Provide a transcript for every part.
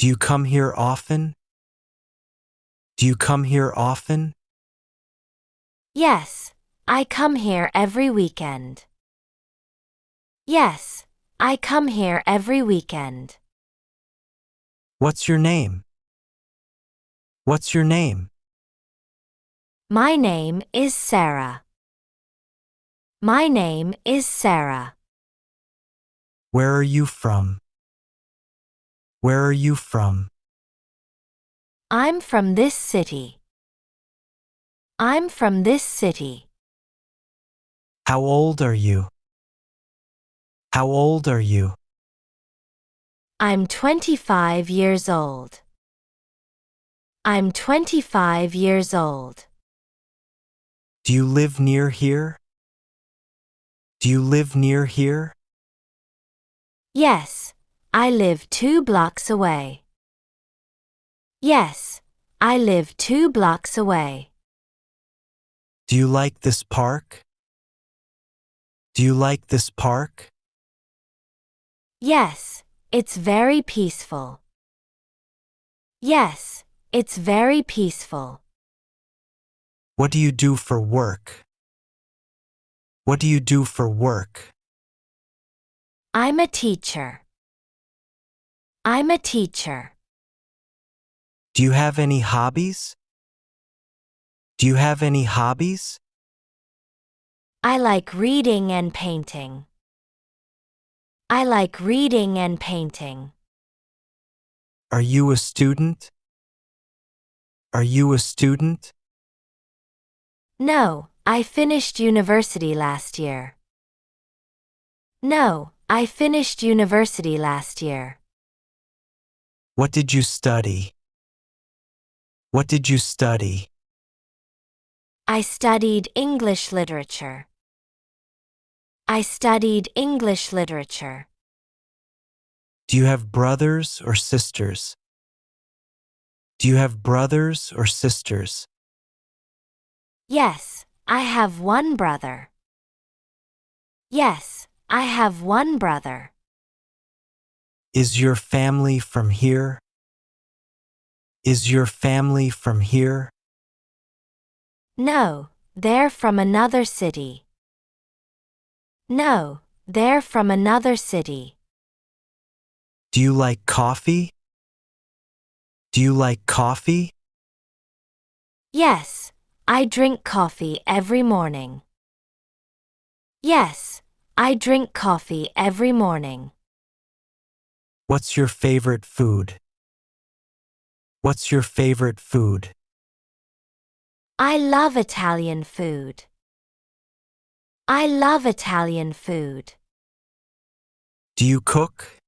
Do you come here often? Do you come here often? Yes, I come here every weekend. Yes, I come here every weekend. What's your name? What's your name? My name is Sarah. My name is Sarah. Where are you from? Where are you from? I'm from this city. I'm from this city. How old are you? How old are you? I'm 25 years old. I'm 25 years old. Do you live near here? Do you live near here? Yes, I live 2 blocks away. Yes, I live 2 blocks away. Do you like this park? Do you like this park? Yes, it's very peaceful. Yes, it's very peaceful. What do you do for work? What do you do for work? I'm a teacher. I'm a teacher. Do you have any hobbies? Do you have any hobbies? I like reading and painting. I like reading and painting. Are you a student? Are you a student? No, I finished university last year. No, I finished university last year. What did you study? What did you study? I studied English literature. I studied English literature. Do you have brothers or sisters? Do you have brothers or sisters? Yes, I have one brother. Yes, I have one brother. Is your family from here? Is your family from here? No, they're from another city. No, they're from another city. Do you like coffee? Do you like coffee? Yes, I drink coffee every morning. Yes, I drink coffee every morning. What's your favorite food? What's your favorite food? I love Italian food. I love Italian food. Do you cook?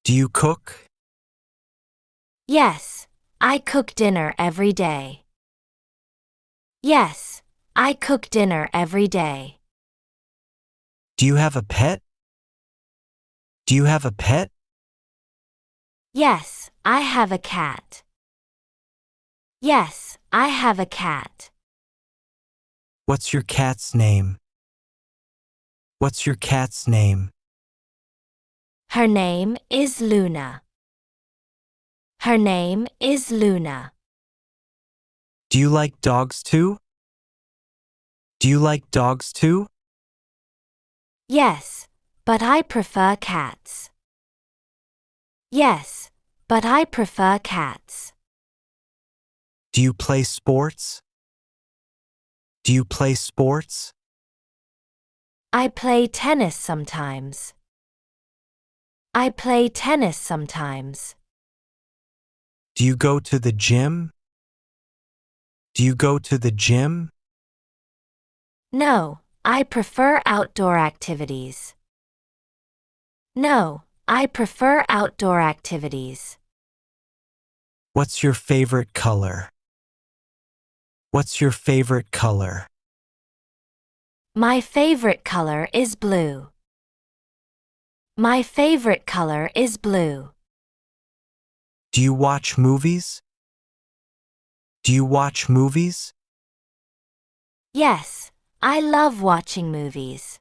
Do you cook? Yes, I cook dinner every day. Yes, I cook dinner every day. Do you have a pet? Do you have a pet? Yes, I have a cat. Yes, I have a cat. What's your cat's name? What's your cat's name? Her name is Luna. Her name is Luna. Do you like dogs too? Do you like dogs too? Yes, but I prefer cats. Yes, but I prefer cats. Do you play sports? Do you play sports? I play tennis sometimes. I play tennis sometimes. Do you go to the gym? Do you go to the gym? No, I prefer outdoor activities. No, I prefer outdoor activities. What's your favorite color? What's your favorite color? My favorite color is blue. My favorite color is blue. Do you watch movies? Do you watch movies? Yes, I love watching movies.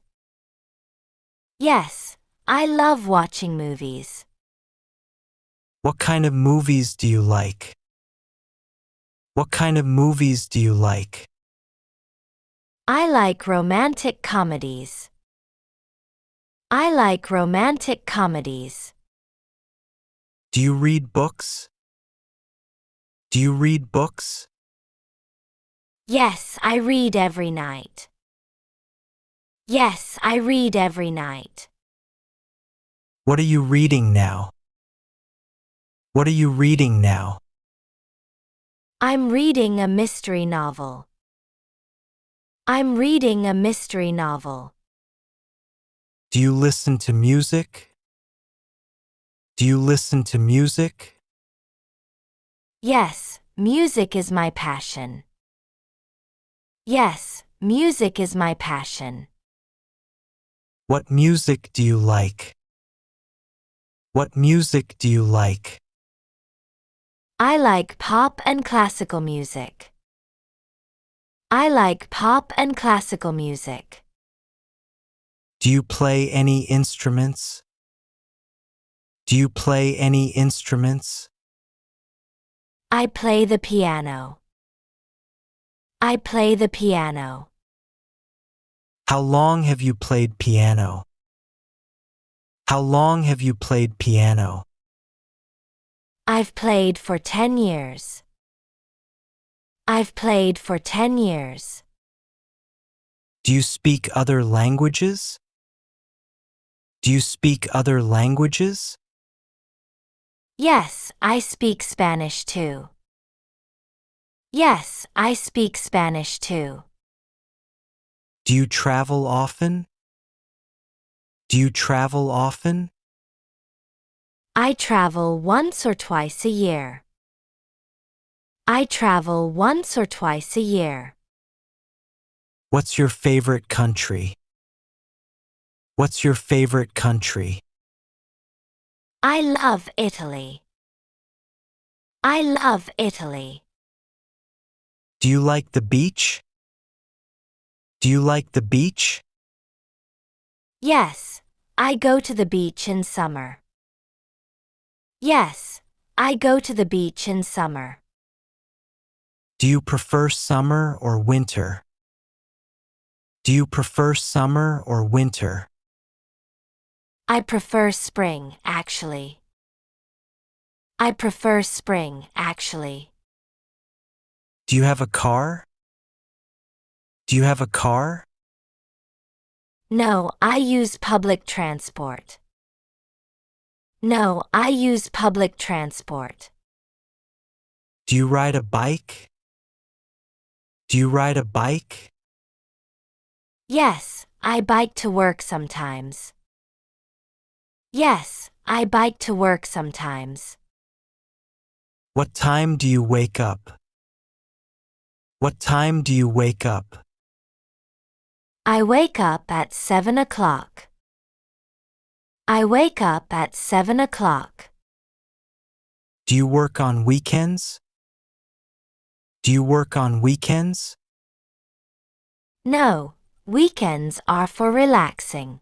Yes, I love watching movies. What kind of movies do you like? What kind of movies do you like? I like romantic comedies. I like romantic comedies. Do you read books? Do you read books? Yes, I read every night. Yes, I read every night. What are you reading now? What are you reading now? I'm reading a mystery novel. I'm reading a mystery novel. Do you listen to music? Do you listen to music? Yes, music is my passion. Yes, music is my passion. What music do you like? What music do you like? I like pop and classical music. I like pop and classical music. Do you play any instruments? Do you play any instruments? I play the piano. I play the piano. How long have you played piano? How long have you played piano? I've played for 10 years. I've played for 10 years. Do you speak other languages? Do you speak other languages? Yes, I speak Spanish too. Yes, I speak Spanish too. Do you travel often? Do you travel often? I travel once or twice a year. I travel once or twice a year. What's your favorite country? What's your favorite country? I love Italy. I love Italy. Do you like the beach? Do you like the beach? Yes, I go to the beach in summer. Yes, I go to the beach in summer. Do you prefer summer or winter? Do you prefer summer or winter? I prefer spring, actually. I prefer spring, actually. Do you have a car? Do you have a car? No, I use public transport. No, I use public transport. Do you ride a bike? Do you ride a bike? Yes, I bike to work sometimes. Yes, I bike to work sometimes. What time do you wake up? What time do you wake up? I wake up at 7 o'clock. I wake up at 7 o'clock. Do you work on weekends? Do you work on weekends? No, weekends are for relaxing.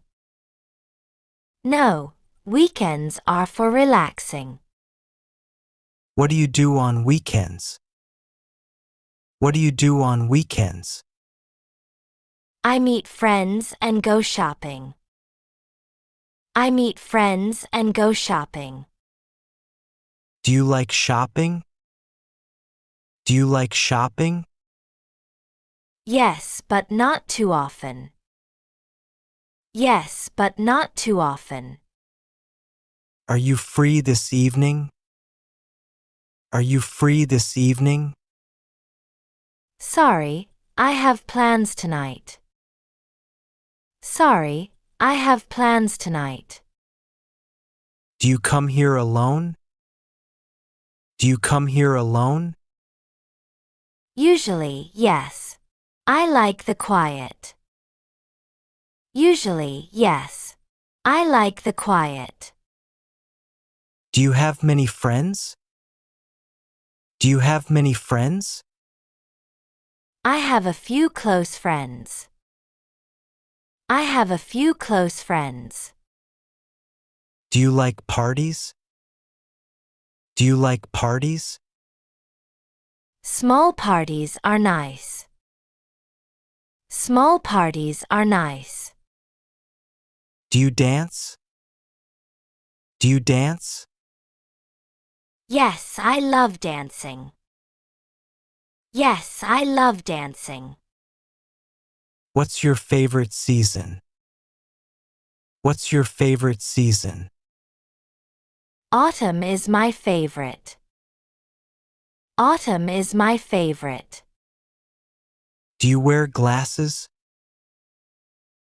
No, weekends are for relaxing. What do you do on weekends? What do you do on weekends? I meet friends and go shopping. I meet friends and go shopping. Do you like shopping? Do you like shopping? Yes, but not too often. Yes, but not too often. Are you free this evening? Are you free this evening? Sorry, I have plans tonight. Sorry, I have plans tonight. Do you come here alone? Do you come here alone? Usually, yes. I like the quiet. Usually, yes. I like the quiet. Do you have many friends? Do you have many friends? I have a few close friends. I have a few close friends. Do you like parties? Do you like parties? Small parties are nice. Small parties are nice. Do you dance? Do you dance? Yes, I love dancing. Yes, I love dancing. What's your favorite season? What's your favorite season? Autumn is my favorite. Autumn is my favorite. Do you wear glasses?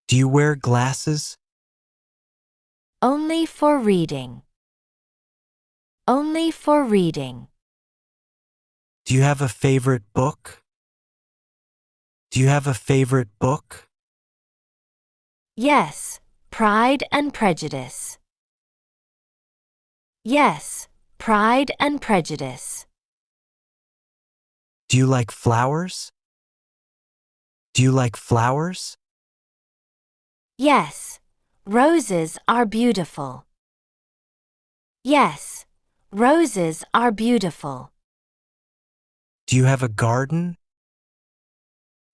Do you wear glasses? Only for reading. Only for reading. Do you have a favorite book? Do you have a favorite book? Yes, Pride and Prejudice. Yes, Pride and Prejudice. Do you like flowers? Do you like flowers? Yes, roses are beautiful. Yes, roses are beautiful. Do you have a garden?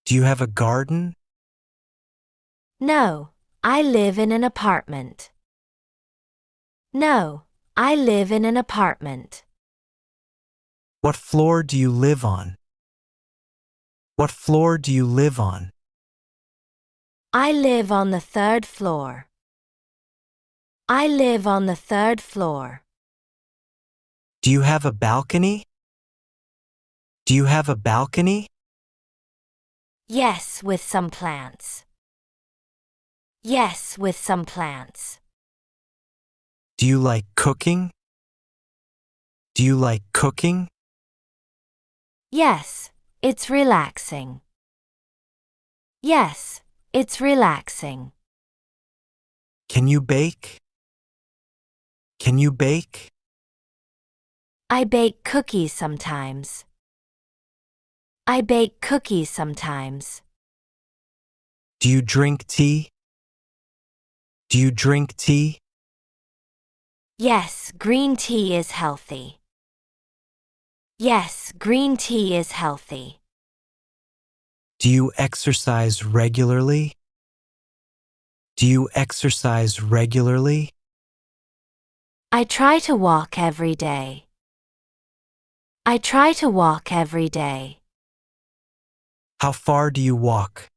Do you have a garden? No, I live in an apartment. No, I live in an apartment. What floor do you live on? What floor do you live on? I live on the third floor. I live on the third floor. Do you have a balcony? Do you have a balcony? Yes, with some plants. Yes, with some plants. Do you like cooking? Do you like cooking? Yes, it's relaxing. Yes, it's relaxing. Can you bake? Can you bake? I bake cookies sometimes. I bake cookies sometimes. Do you drink tea? Do you drink tea? Yes, green tea is healthy. Yes, green tea is healthy. Do you exercise regularly? Do you exercise regularly? I try to walk every day. I try to walk every day. How far do you walk?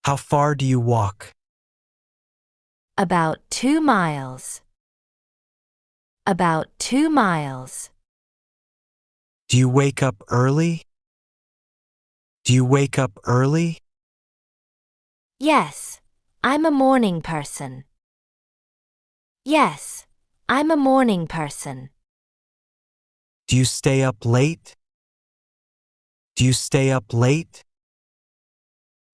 How far do you walk? About 2 miles. About 2 miles. Do you wake up early? Do you wake up early? Yes, I'm a morning person. Yes, I'm a morning person. Do you stay up late? Do you stay up late?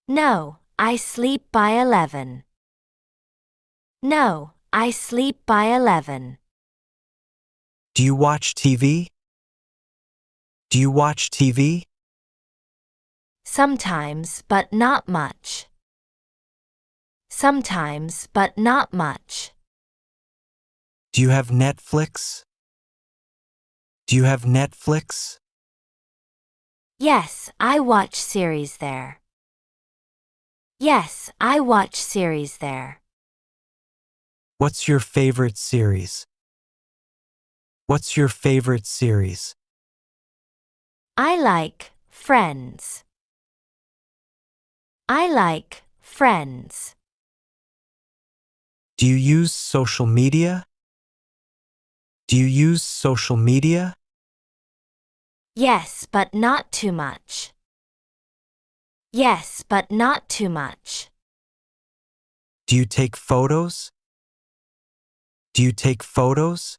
No, I sleep by 11. No, I sleep by 11. Do you watch TV? Do you watch TV? Sometimes, but not much. Sometimes, but not much. Do you have Netflix? Do you have Netflix? Yes, I watch series there. Yes, I watch series there. What's your favorite series? What's your favorite series? I like Friends. I like Friends. Do you use social media? Do you use social media? Yes, but not too much. Yes, but not too much. Do you take photos? Do you take photos?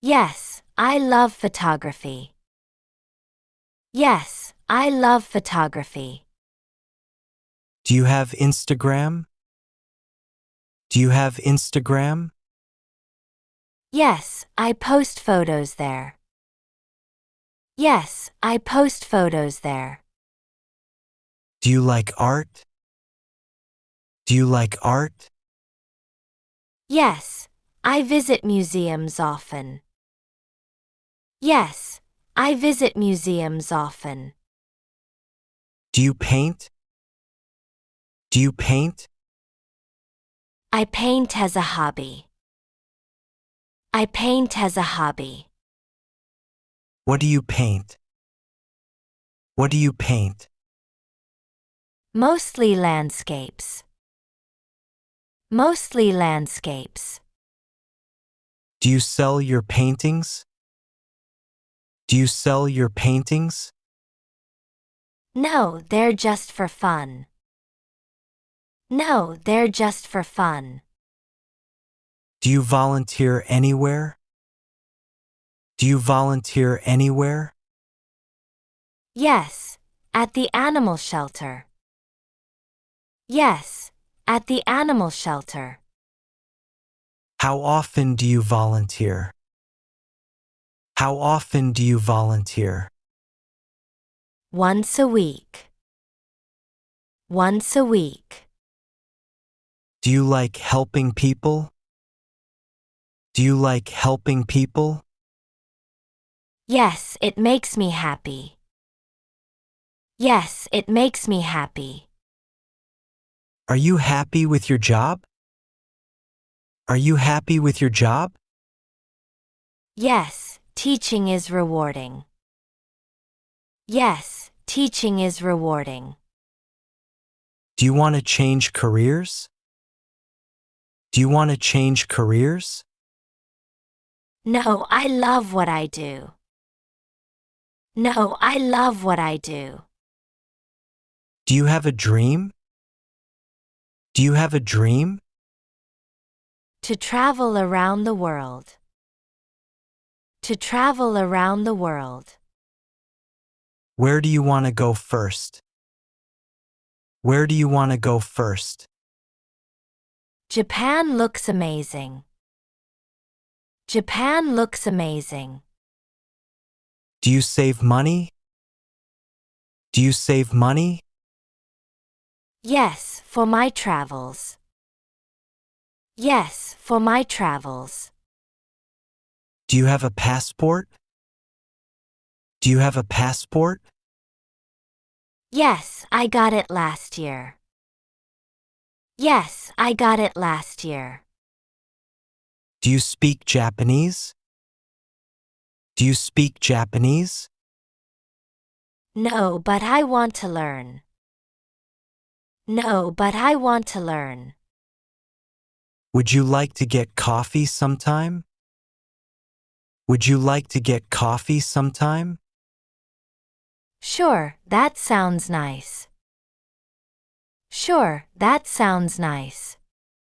Yes, I love photography. Yes, I love photography. Do you have Instagram? Do you have Instagram? Yes, I post photos there. Yes, I post photos there. Do you like art? Do you like art? Yes, I visit museums often. Yes, I visit museums often. Do you paint? Do you paint? I paint as a hobby. I paint as a hobby. What do you paint? What do you paint? Mostly landscapes. Mostly landscapes. Do you sell your paintings? Do you sell your paintings? No, they're just for fun. No, they're just for fun. Do you volunteer anywhere? Do you volunteer anywhere? Yes, at the animal shelter. Yes, at the animal shelter. How often do you volunteer? How often do you volunteer? Once a week. Once a week. Do you like helping people? Do you like helping people? Yes, it makes me happy. Yes, it makes me happy. Are you happy with your job? Are you happy with your job? Yes, teaching is rewarding. Yes, teaching is rewarding. Do you want to change careers? Do you want to change careers? No, I love what I do. No, I love what I do. Do you have a dream? Do you have a dream? To travel around the world. To travel around the world. Where do you want to go first? Where do you want to go first? Japan looks amazing. Japan looks amazing. Do you save money? Do you save money? Yes, for my travels. Yes, for my travels. Do you have a passport? Do you have a passport? Yes, I got it last year. Yes, I got it last year. Do you speak Japanese? Do you speak Japanese? No, but I want to learn. No, but I want to learn. Would you like to get coffee sometime? Would you like to get coffee sometime? Sure, that sounds nice. Sure, that sounds nice.